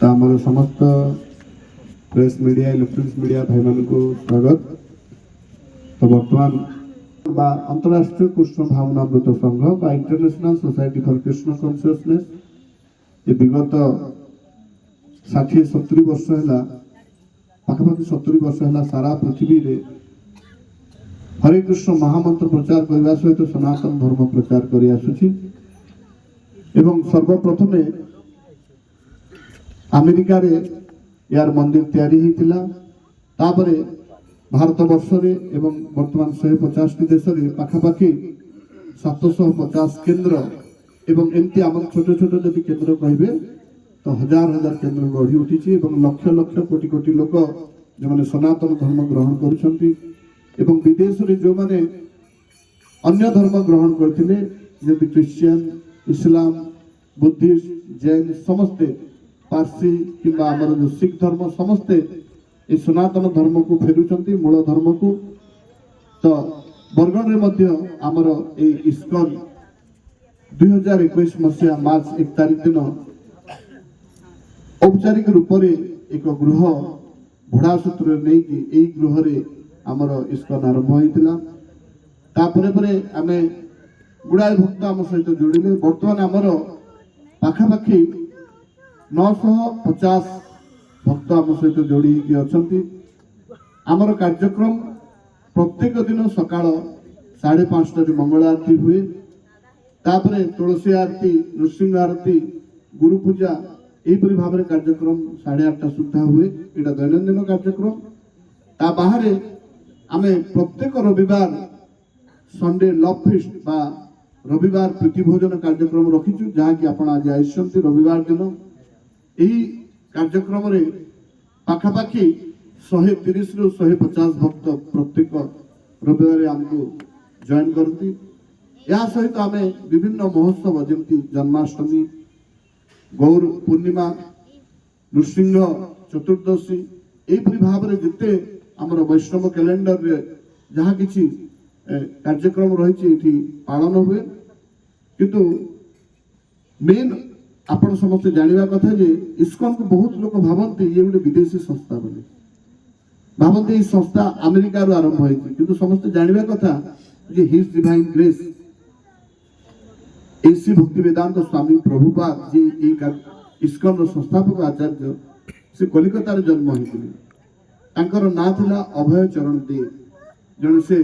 तो आम समस्त प्रेस मीडिया इलेक्ट्रॉनिक्स मीडिया भाई मान को स्वागत। तो बर्तमान अंतरराष्ट्रीय कृष्ण भावनामृत संघ बा international society for Krishna consciousness ये विगत 60-70 वर्ष है पाखापाखि 70 वर्ष है सारा पृथ्वी रे हरे कृष्ण महामंत्र प्रचार करने सहित सनातन धर्म प्रचार कर आसुछि। एवं सर्वप्रथम अमेरिका रे यार मंदिर तैयारी होता तापरे भारत वर्ष रे एवं वर्तमान 150 देश रे पाखापाखि 750 केंद्र एवं एमती आम छोट छोट जब केंद्र कहे तो हजार हजार केंद्र गढ़ी उठी एवं लक्ष लक्ष कोटि कोटि लोक जो मैंने सनातन धर्म ग्रहण कर विदेश रे जो मैंने अन्य धर्म ग्रहण करते जमी क्रिश्चियन इस्लाम बुद्धिस्ट जैन समस्ते पारसी कि आमर जो सिख धर्म समस्ते ये सनातन धर्म को फेरुचंती मूल धर्म को। तो बरगढ़ में आमर ये इस्कन 2021 मसीहा मार्च 1 तारिख दिन औपचारिक रूप से एक गृह भड़ा सूत्र नहीं गृह रे आमर इस्कन आरंभ होता आम गुड़ाए भक्त आम सहित जोड़िले। बर्तमान आमर पाखापाखि 950 भक्त आम सहित जोड़ी अच्छा। आमर कार्यक्रम प्रत्येक दिन सकाळ 5:30 मंगल आरती हुए, तापरे तुलसी आरती नृसिंह आरती गुरु पूजा यहीपरि भाव में कार्यक्रम 8:30 सुधा हुए। यहाँ दैनंदिन कार्यक्रम ता बाहर आमे प्रत्येक रविवार संडे लव फिस्ट बा रविवार प्रीति भोजन कार्यक्रम रखीचु जहाँकि आपण आज आइसंती रविवार दिन यही कार्यक्रम रे पाखापाखि 130 रु 150 भक्त प्रत्येक रविवार आमको जॉइन करती। या सहित आम विभिन्न महोत्सव जमती जन्माष्टमी गौर पूर्णिमा नृसिंह चतुर्दशी यहीपरि भाव में जिते आमर वैष्णव कैलेंडर रे जहाँ किसी कार्यक्रम रही पालन हुए। किंतु मेन आपण समस्ते जानिबा कथा जे इस्कन को बहुत लोग भावती ये गोटे विदेशी संस्था बोली भावती। ये संस्था अमेरिका रू आरंभ होती किंतु समस्ते जानिबा कथा जे हिज डिवाइन ग्रेस एसी भक्ति वेदांत स्वामी प्रभुपाद जी इस्कन संस्थापक आचार्य से कलिकता रे जन्म होते। ना थिला अभय चरण दे जन से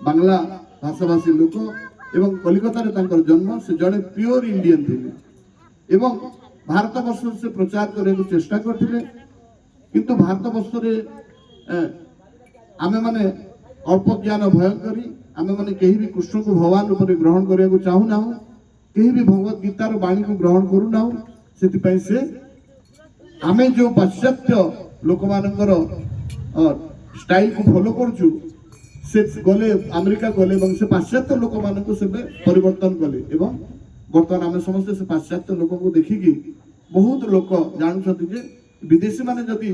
बांग्ला भाषाभाषी लोक एवं कलिकता रे तांकर जन्म से जड़े प्योर इंडियन थे एवं भारत वर्ष से प्रचार करने को चेष्टा करते किंतु भारत वर्ष रे आमे माने अल्प ज्ञान भय करी आमे माने कहीं भी कृष्ण को भगवान रूप में ग्रहण करने को चाहू ना कहीं भी भगवत गीतार वाणी को ग्रहण करू ना से आमे जो पाश्चात्य लोक मानकर स्टाइल को फॉलो करचु से गले अमेरिका गले से पाश्चात्य लोक मान से परिवर्तन कले एवं बर्तमान आम समस्त से पाश्चात्य लोक को देखिकी बहुत लोक जानते जे विदेशी माने जदि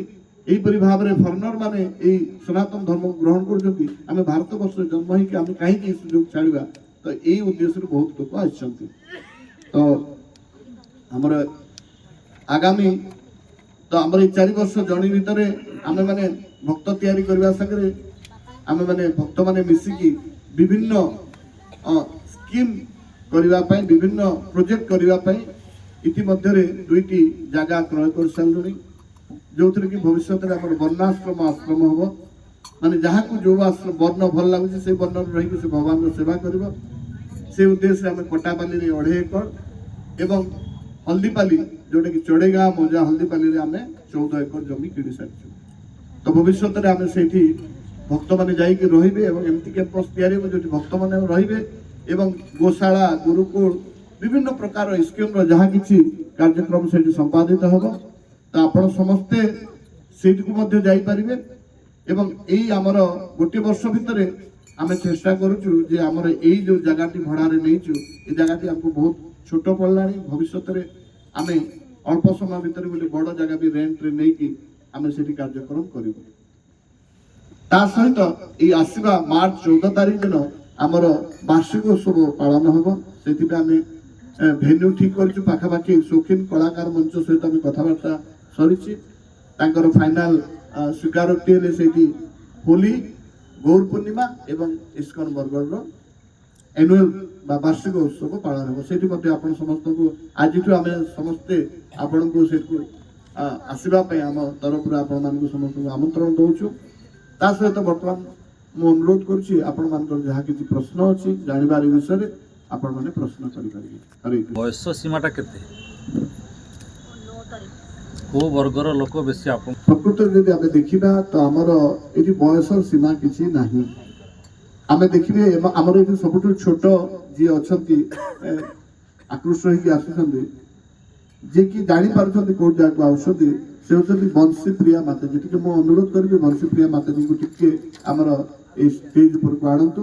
यहीपरि भाव में फॉरेनर माने यही सनातन धर्म ग्रहण कर भारत वर्ष जन्म होकर आम कहीं सुजोग छाड़ा तो यही उद्देश्य बहुत लोक आसछंती। तो आमर आगामी तो आमर 4 वर्ष जर्नी भितर आम माने भक्त तैयारी करने संगे आम माने भक्त माने मिसिकी विभिन्न स्कीम करने विभिन्न प्रोजेक्ट करने इतिमध्य 2टी जगह क्रय कर सारे जो थी कि भविष्य में आम वर्णाश्रम आश्रम हम माने जहाँ को जो आश्रम वर्ण भल लगुच से वर्ण रही से भगवान सेवा कर से उद्देश्य आम कोटापाली 2.5 एकड़ एवं हल्दीपाली जोटा कि चढ़ेगा मजा हल्दीपाली आम 14 एकड़ जमी किणी सारी। तो भविष्य में आम से भक्त मैंने जाइए रे एमती कैंपस तैयारी जो भक्त मैंने रे एवं गोशाला गुरुकुल विभिन्न प्रकार स्कीम जहाँ किसी कार्यक्रम से संपादित हम तो आपण समस्ते सीट को जापारे एवं यही आमर गोटे वर्ष भितर आम चेष्टा करुचु जे आमर यही जो जगह भड़ारे नहींचु ये जगह आमको बहुत छोट पड़ा भविष्य में आम अल्प समय भितर गोटे बड़ जगह भी रेंट रे नहीं कि आम से कार्यक्रम करूँ। ता सहित ये आसवा मार्च 14 तारिख दिन आमर वार्षिक उत्सव पालन हम से भेन्यू ठीक कर पाखापाखि शौकीन कलाकार मंच सहित आम कथबार्ता ସରିଛି। ତାଙ୍କର ଫାଇନାଲ ସ୍ୱୀକାରୋକ୍ତି ହେଲେ ସେଇଠି ହୋଲି, ଗୌର ପୂର୍ଣ୍ଣିମା ଏବଂ ଇସ୍କନ ବରଗଡ଼ର ଆନୁଆଲ ବା ବାର୍ଷିକ ଉତ୍ସବ ପାଳନ ହେବ। ସେଇଠି ମଧ୍ୟ ଆପଣ ସମସ୍ତଙ୍କୁ ଆଜିଠୁ ଆମେ ସମସ୍ତେ ଆପଣଙ୍କୁ ସେଠୁ ଆସିବା ପାଇଁ ଆମ ତରଫରୁ ଆପଣମାନଙ୍କୁ ସମସ୍ତଙ୍କୁ ଆମନ୍ତ୍ରଣ ଦେଉଛୁ। ତା ସହିତ ବର୍ତ୍ତମାନ ମୁଁ ଅନୁରୋଧ କରୁଛି ଆପଣମାନଙ୍କର ଯାହା କିଛି ପ୍ରଶ୍ନ ଅଛି ଜାଣିବାର ବିଷୟରେ ଆପଣମାନେ ପ୍ରଶ୍ନ କରିପାରିବେ। ହରେ କୃଷ୍ଣ। ବୟସ ସୀମାଟା କେତେ? କୋଉ ବର୍ଗର ଲୋକ ବେଶୀ ଆପଣ? ପ୍ରକୃତରେ ଯଦି ଆମେ ଦେଖିବା ତ ଆମର ଏଠି ବୟସ ସୀମା କିଛି ନାହିଁ। ଆମେ ଦେଖିବେ ଆମର ଏଠି ସବୁଠୁ ଛୋଟ ଯିଏ ଅଛନ୍ତି ଆକୃଷ୍ଟ ହେଇକି ଆସୁଛନ୍ତି, ଯିଏକି ଜାଣିପାରୁଛନ୍ତି କୋଉ ଜାଗାକୁ ଆସୁଛନ୍ତି, ସେ ହେଉଛନ୍ତି ବଂଶୀପ୍ରିୟା ମାତାଜୀ। ଟିକେ ମୁଁ ଅନୁରୋଧ କରିବି ବଂଶୀପ୍ରିୟା ମାତାଜୀଙ୍କୁ ଟିକେ ଆମର ଏଇ ଷ୍ଟେଜ ଉପରକୁ ଆଣନ୍ତୁ।